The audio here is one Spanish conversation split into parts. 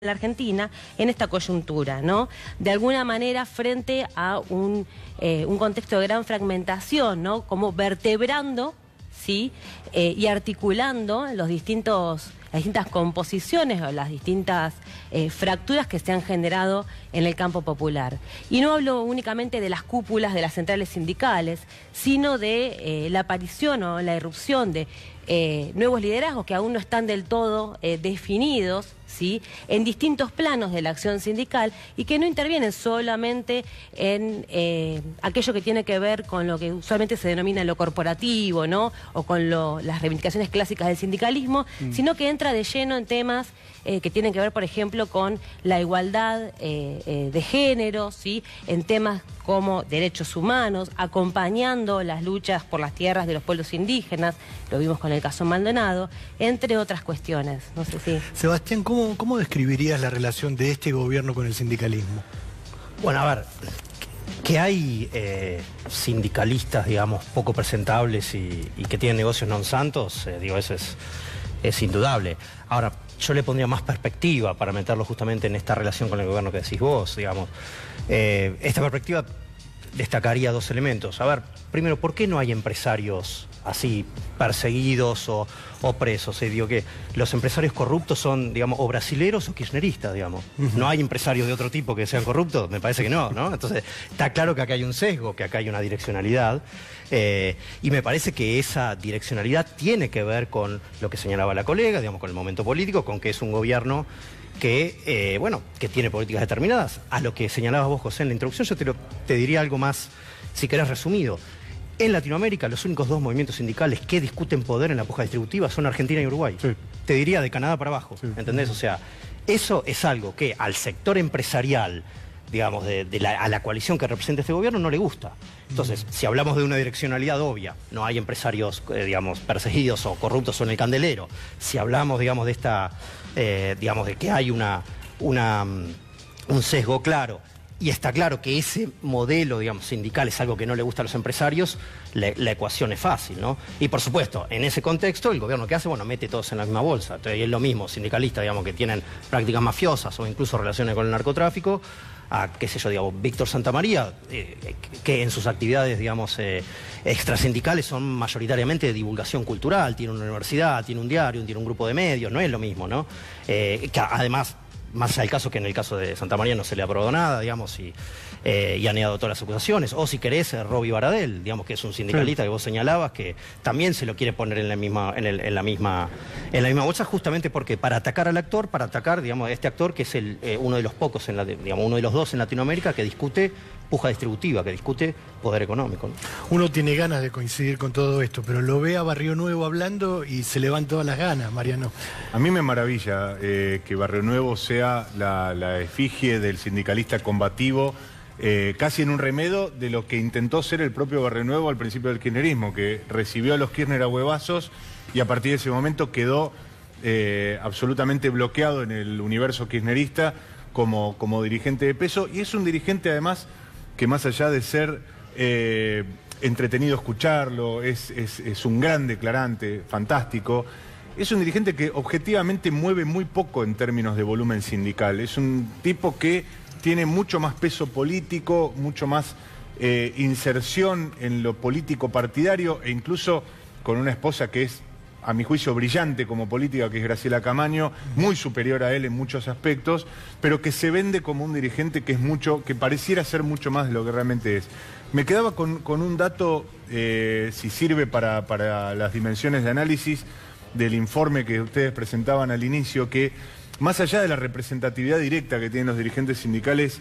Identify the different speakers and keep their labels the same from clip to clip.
Speaker 1: la Argentina en esta coyuntura, ¿no? De alguna manera frente a un contexto de gran fragmentación, ¿no? Como vertebrando, ¿sí? Y articulando las distintas composiciones o las distintas fracturas que se han generado en el campo popular. Y no hablo únicamente de las cúpulas de las centrales sindicales, sino de la aparición o la irrupción de nuevos liderazgos que aún no están del todo definidos, ¿sí? En distintos planos de la acción sindical y que no intervienen solamente en aquello que tiene que ver con lo que usualmente se denomina lo corporativo, ¿no? O con las reivindicaciones clásicas del sindicalismo, sino que entra de lleno en temas que tienen que ver, por ejemplo, con la igualdad de género, ¿sí? En temas como derechos humanos, acompañando las luchas por las tierras de los pueblos indígenas, lo vimos con el caso Maldonado, entre otras cuestiones. No sé si...
Speaker 2: Sebastián, ¿cómo describirías la relación de este gobierno con el sindicalismo?
Speaker 3: Bueno, a ver, que hay sindicalistas, digamos, poco presentables y que tienen negocios non santos, digo, eso es indudable. Ahora, yo le pondría más perspectiva para meterlo justamente en esta relación con el gobierno que decís vos, digamos. Esta perspectiva destacaría dos elementos. A ver, primero, ¿por qué no hay empresarios así perseguidos o presos? Digo que los empresarios corruptos son, digamos, o brasileros o kirchneristas, digamos. No hay empresarios de otro tipo que sean corruptos, me parece que no, ¿no? Entonces, está claro que acá hay un sesgo, que acá hay una direccionalidad, y me parece que esa direccionalidad tiene que ver con lo que señalaba la colega, digamos, con el momento político, con que es un gobierno que, bueno, que tiene políticas determinadas. A lo que señalabas vos, José, en la introducción, yo te diría algo más, si querés, resumido. En Latinoamérica, los únicos dos movimientos sindicales que discuten poder en la puja distributiva son Argentina y Uruguay. Sí. Te diría de Canadá para abajo, sí. ¿Entendés? O sea, eso es algo que al sector empresarial, digamos, a la coalición que representa este gobierno no le gusta. Entonces, si hablamos de una direccionalidad obvia, no hay empresarios, digamos, perseguidos o corruptos o en el candelero. Si hablamos, digamos, de esta, digamos, de que hay un sesgo claro, y está claro que ese modelo, digamos, sindical es algo que no le gusta a los empresarios, la ecuación es fácil, ¿no? Y por supuesto, en ese contexto, el gobierno que hace, bueno, mete todos en la misma bolsa. Entonces, es lo mismo, sindicalistas, digamos, que tienen prácticas mafiosas o incluso relaciones con el narcotráfico, a, qué sé yo, digamos, Víctor Santamaría, que en sus actividades, digamos, extrasindicales son mayoritariamente de divulgación cultural, tiene una universidad, tiene un diario, tiene un grupo de medios, no es lo mismo, ¿no? Que además... Más allá del caso que en el caso de Santamaría no se le aprobó nada, digamos, y ha negado todas las acusaciones. O si querés, Roby Baradel, digamos, que es un sindicalista que vos señalabas, que también se lo quiere poner en la misma bolsa, justamente porque para atacar al actor, digamos, a este actor que es uno de los pocos, digamos, uno de los dos en Latinoamérica que discute puja distributiva, que discute poder económico, ¿no?
Speaker 2: Uno tiene ganas de coincidir con todo esto, pero lo ve a Barrio Nuevo hablando y se le van todas las ganas, Mariano.
Speaker 4: A mí me maravilla que Barrio Nuevo sea la efigie del sindicalista combativo, casi en un remedo de lo que intentó ser el propio Barrio Nuevo al principio del kirchnerismo, que recibió a los Kirchner a huevazos y a partir de ese momento quedó absolutamente bloqueado en el universo kirchnerista como dirigente de peso, y es un dirigente además que más allá de ser entretenido escucharlo, es un gran declarante, fantástico. Es un dirigente que objetivamente mueve muy poco en términos de volumen sindical. Es un tipo que tiene mucho más peso político, mucho más inserción en lo político partidario, e incluso con una esposa que es, a mi juicio, brillante como política, que es Graciela Camaño, muy superior a él en muchos aspectos, pero que se vende como un dirigente que pareciera ser mucho más de lo que realmente es. Me quedaba con un dato, si sirve para las dimensiones de análisis del informe que ustedes presentaban al inicio, que más allá de la representatividad directa que tienen los dirigentes sindicales,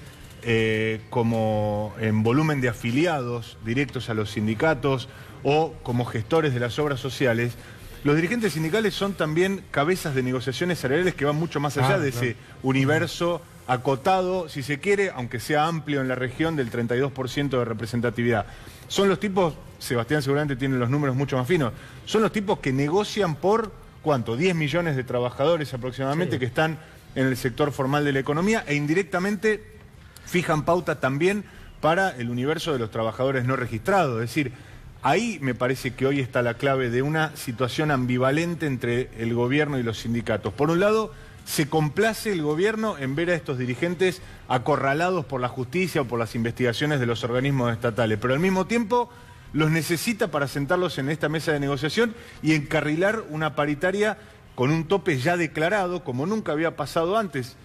Speaker 4: como en volumen de afiliados directos a los sindicatos o como gestores de las obras sociales, los dirigentes sindicales son también cabezas de negociaciones salariales que van mucho más allá de ese universo acotado, si se quiere, aunque sea amplio en la región, del 32% de representatividad. Son los tipos, Sebastián seguramente tiene los números mucho más finos, son los tipos que negocian por, ¿cuánto? 10 millones de trabajadores aproximadamente, sí, que están en el sector formal de la economía, e indirectamente fijan pauta también para el universo de los trabajadores no registrados. Es decir, ahí me parece que hoy está la clave de una situación ambivalente entre el gobierno y los sindicatos. Por un lado, se complace el gobierno en ver a estos dirigentes acorralados por la justicia o por las investigaciones de los organismos estatales, pero al mismo tiempo los necesita para sentarlos en esta mesa de negociación y encarrilar una paritaria con un tope ya declarado, como nunca había pasado antes.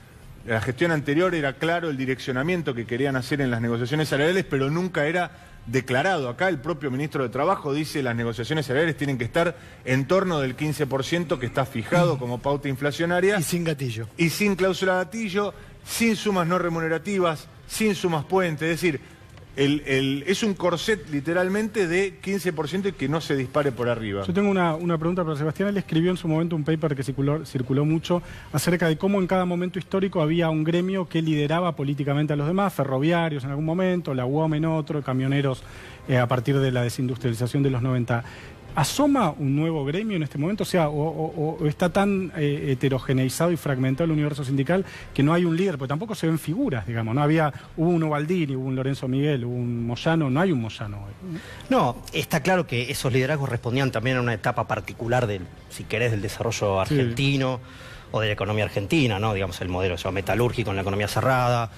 Speaker 4: La gestión anterior era claro el direccionamiento que querían hacer en las negociaciones salariales, pero nunca era declarado. Acá el propio ministro de Trabajo dice las negociaciones salariales tienen que estar en torno del 15% que está fijado como pauta inflacionaria.
Speaker 2: Y sin gatillo.
Speaker 4: Y sin cláusula gatillo, sin sumas no remunerativas, sin sumas puente. Es decir, es un corset literalmente de 15% y que no se dispare por arriba.
Speaker 5: Yo tengo una pregunta para Sebastián. Él escribió en su momento un paper que circuló mucho acerca de cómo en cada momento histórico había un gremio que lideraba políticamente a los demás, ferroviarios en algún momento, la UOM en otro, camioneros a partir de la desindustrialización de los 90. ¿Asoma un nuevo gremio en este momento? O sea, o está tan heterogeneizado y fragmentado el universo sindical que no hay un líder, porque tampoco se ven figuras, digamos. No hubo un Ubaldini, hubo un Lorenzo Miguel, hubo un Moyano, no hay un Moyano hoy.
Speaker 3: No, está claro que esos liderazgos respondían también a una etapa particular del, si querés, del desarrollo argentino. Sí. O de la economía argentina, ¿no? Digamos, el modelo metalúrgico en la economía cerrada,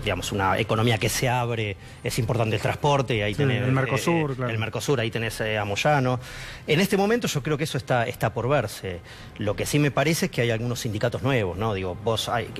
Speaker 3: digamos, una economía que se abre, es importante el transporte, y ahí tenés
Speaker 5: el Mercosur, claro.
Speaker 3: El Mercosur, ahí tenés a Moyano. En este momento yo creo que eso está por verse. Lo que sí me parece es que hay algunos sindicatos nuevos, ¿no? Digo,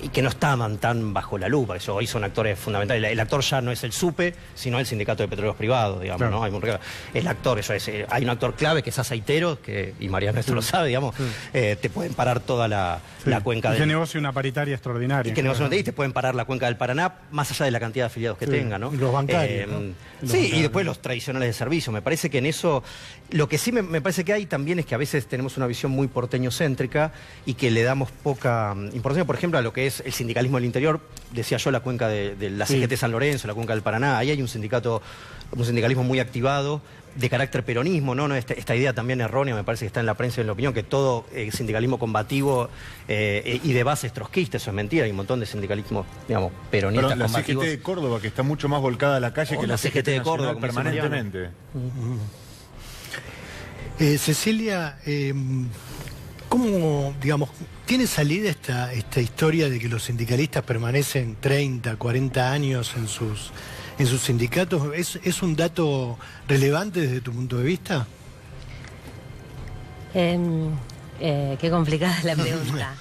Speaker 3: y que no estaban tan bajo la lupa, eso hoy son actores fundamentales. El actor ya no es el SUPE, sino el Sindicato de Petróleos Privados, digamos, claro. ¿No? El actor, eso es, hay un actor clave que es aceitero, y Mariano esto lo sabe, digamos, te pueden parar toda la cuenca
Speaker 5: del... que negocie una paritaria extraordinaria.
Speaker 3: Y que negocie una paritaria y te pueden parar la cuenca del Paraná, más allá de la cantidad de afiliados que tenga, ¿no?
Speaker 2: Y los bancarios, ¿no?
Speaker 3: Y después los tradicionales de servicio. Me parece que en eso... Lo que sí me parece que hay también es que a veces tenemos una visión muy porteño-céntrica y que le damos poca importancia, por ejemplo, a lo que es el sindicalismo del interior. Decía yo la cuenca de la CGT San Lorenzo, la cuenca del Paraná. Ahí hay un sindicalismo muy activado, de carácter peronismo, ¿no? Esta idea también errónea, me parece que está en la prensa y en la opinión, que todo sindicalismo combativo y de base es trotskista, eso es mentira, hay un montón de sindicalismo, digamos, peronistas
Speaker 4: pero la
Speaker 3: combativos.
Speaker 4: CGT de Córdoba, que está mucho más volcada a la calle que la CGT de Córdoba, permanentemente.
Speaker 2: Cecilia, ¿cómo, digamos, tiene salida esta historia de que los sindicalistas permanecen 30, 40 años en sus sindicatos? ¿Es un dato relevante desde tu punto de vista?
Speaker 1: Qué complicada es la pregunta.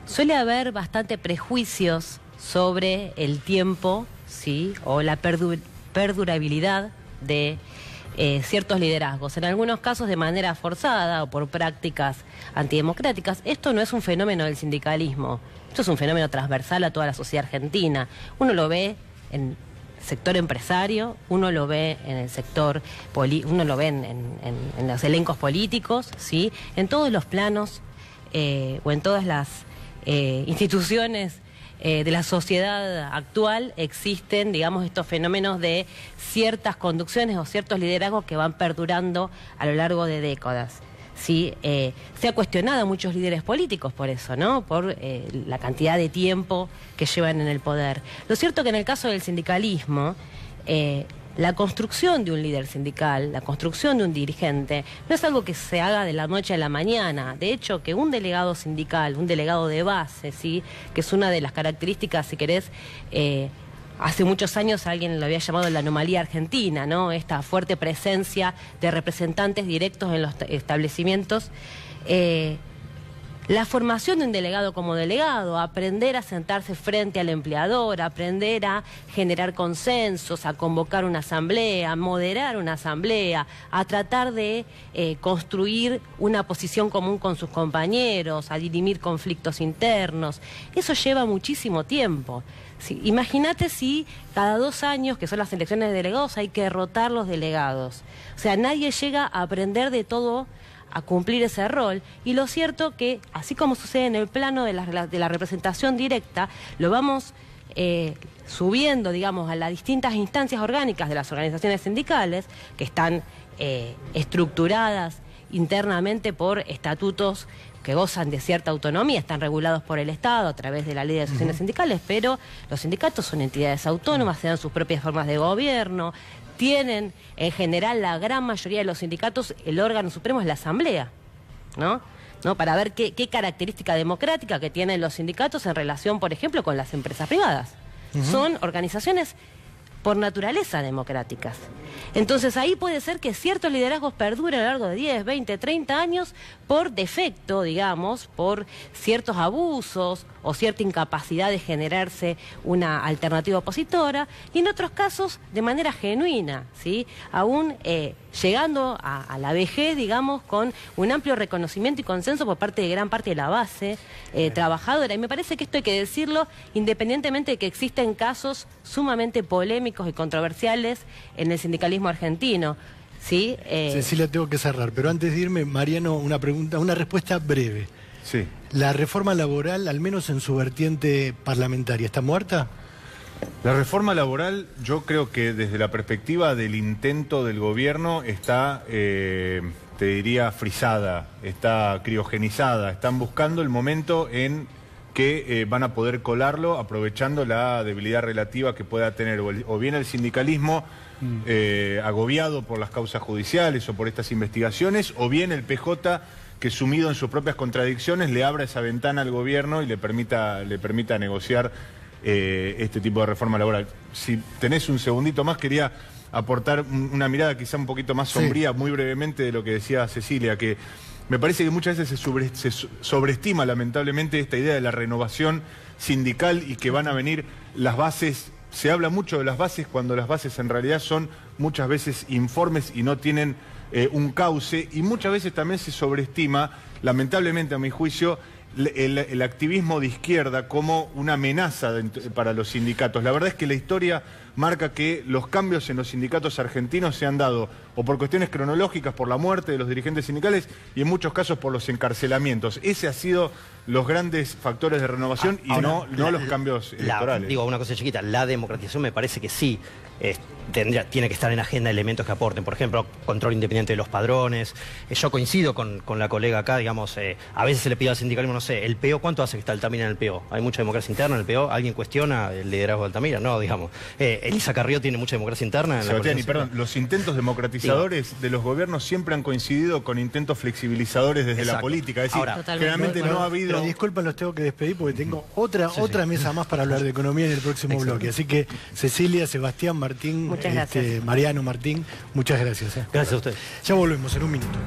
Speaker 1: Suele haber bastante prejuicios sobre el tiempo, ¿sí? O la perdurabilidad de ciertos liderazgos, en algunos casos de manera forzada o por prácticas antidemocráticas. Esto no es un fenómeno del sindicalismo. Esto es un fenómeno transversal a toda la sociedad argentina. Uno lo ve en el sector empresario, uno lo ve en el sector, uno lo ve en los elencos políticos, ¿sí? En todos los planos o en todas las instituciones de la sociedad actual existen, digamos, estos fenómenos de ciertas conducciones o ciertos liderazgos que van perdurando a lo largo de décadas. Sí, se ha cuestionado a muchos líderes políticos por eso, ¿no? Por la cantidad de tiempo que llevan en el poder. Lo cierto es que en el caso del sindicalismo, la construcción de un líder sindical, la construcción de un dirigente, no es algo que se haga de la noche a la mañana. De hecho, que un delegado sindical, un delegado de base, ¿sí? Que es una de las características, si querés, hace muchos años alguien lo había llamado la anomalía argentina, ¿no? Esta fuerte presencia de representantes directos en los establecimientos. La formación de un delegado como delegado, aprender a sentarse frente al empleador, aprender a generar consensos, a convocar una asamblea, a moderar una asamblea, a tratar de construir una posición común con sus compañeros, a dirimir conflictos internos. Eso lleva muchísimo tiempo. Sí, imagínate si cada 2 años, que son las elecciones de delegados, hay que rotar los delegados. O sea, nadie llega a aprender de todo, a cumplir ese rol. Y lo cierto que, así como sucede en el plano de la representación directa, lo vamos subiendo, digamos, a las distintas instancias orgánicas de las organizaciones sindicales, que están estructuradas internamente por estatutos que gozan de cierta autonomía, están regulados por el Estado a través de la ley de asociaciones sindicales, pero los sindicatos son entidades autónomas, se dan sus propias formas de gobierno, tienen, en general, la gran mayoría de los sindicatos, el órgano supremo es la Asamblea, ¿no? ¿no? Para ver qué característica democrática que tienen los sindicatos en relación, por ejemplo, con las empresas privadas. Son organizaciones por naturaleza democráticas. Entonces ahí puede ser que ciertos liderazgos perduren a lo largo de 10, 20, 30 años por defecto, digamos, por ciertos abusos o cierta incapacidad de generarse una alternativa opositora, y en otros casos de manera genuina, ¿sí? Aún llegando a la vejez, digamos, con un amplio reconocimiento y consenso por parte de gran parte de la base trabajadora. Y me parece que esto hay que decirlo independientemente de que existen casos sumamente polémicos y controversiales en el sindicalismo argentino. ¿Sí?
Speaker 2: Cecilia, tengo que cerrar, pero antes de irme, Mariano, una pregunta, una respuesta breve.
Speaker 4: Sí.
Speaker 2: ¿La reforma laboral, al menos en su vertiente parlamentaria, está muerta?
Speaker 4: La reforma laboral, yo creo que desde la perspectiva del intento del gobierno está, te diría, frisada, está criogenizada. Están buscando el momento en que van a poder colarlo aprovechando la debilidad relativa que pueda tener o bien el sindicalismo agobiado por las causas judiciales o por estas investigaciones, o bien el PJ que sumido en sus propias contradicciones le abra esa ventana al gobierno y le permita negociar este tipo de reforma laboral. Si tenés un segundito más, quería aportar una mirada quizá un poquito más sombría, muy brevemente, de lo que decía Cecilia, que me parece que muchas veces se sobreestima lamentablemente esta idea de la renovación sindical y que van a venir las bases. Se habla mucho de las bases cuando las bases en realidad son muchas veces informes y no tienen un cauce, y muchas veces también se sobreestima, lamentablemente a mi juicio, el activismo de izquierda como una amenaza para los sindicatos. La verdad es que la historia marca que los cambios en los sindicatos argentinos se han dado o por cuestiones cronológicas, por la muerte de los dirigentes sindicales, y en muchos casos por los encarcelamientos. Ese ha sido los grandes factores de renovación y no los cambios electorales.
Speaker 3: Digo, una cosa chiquita, la democratización me parece que sí tiene que estar en agenda elementos que aporten. Por ejemplo, control independiente de los padrones. Yo coincido con la colega acá, digamos, a veces se le pide al sindicalismo, no sé, el PO, ¿cuánto hace que está Altamira en el PO? ¿Hay mucha democracia interna en el PO? ¿Alguien cuestiona el liderazgo de Altamira? No, digamos. Elisa Carrió tiene mucha democracia interna en
Speaker 4: Sebastián, y perdón, los intentos democratizadores de los gobiernos siempre han coincidido con intentos flexibilizadores desde la política. Es decir,
Speaker 3: ahora,
Speaker 4: generalmente no ha habido...
Speaker 2: Pero disculpen, los tengo que despedir porque tengo otra mesa más para hablar de economía en el próximo bloque. Así que Cecilia, Sebastián, Martín,
Speaker 1: muchas gracias.
Speaker 2: Mariano, Martín, muchas gracias.
Speaker 3: Gracias a ustedes.
Speaker 2: Ya volvemos en un minuto.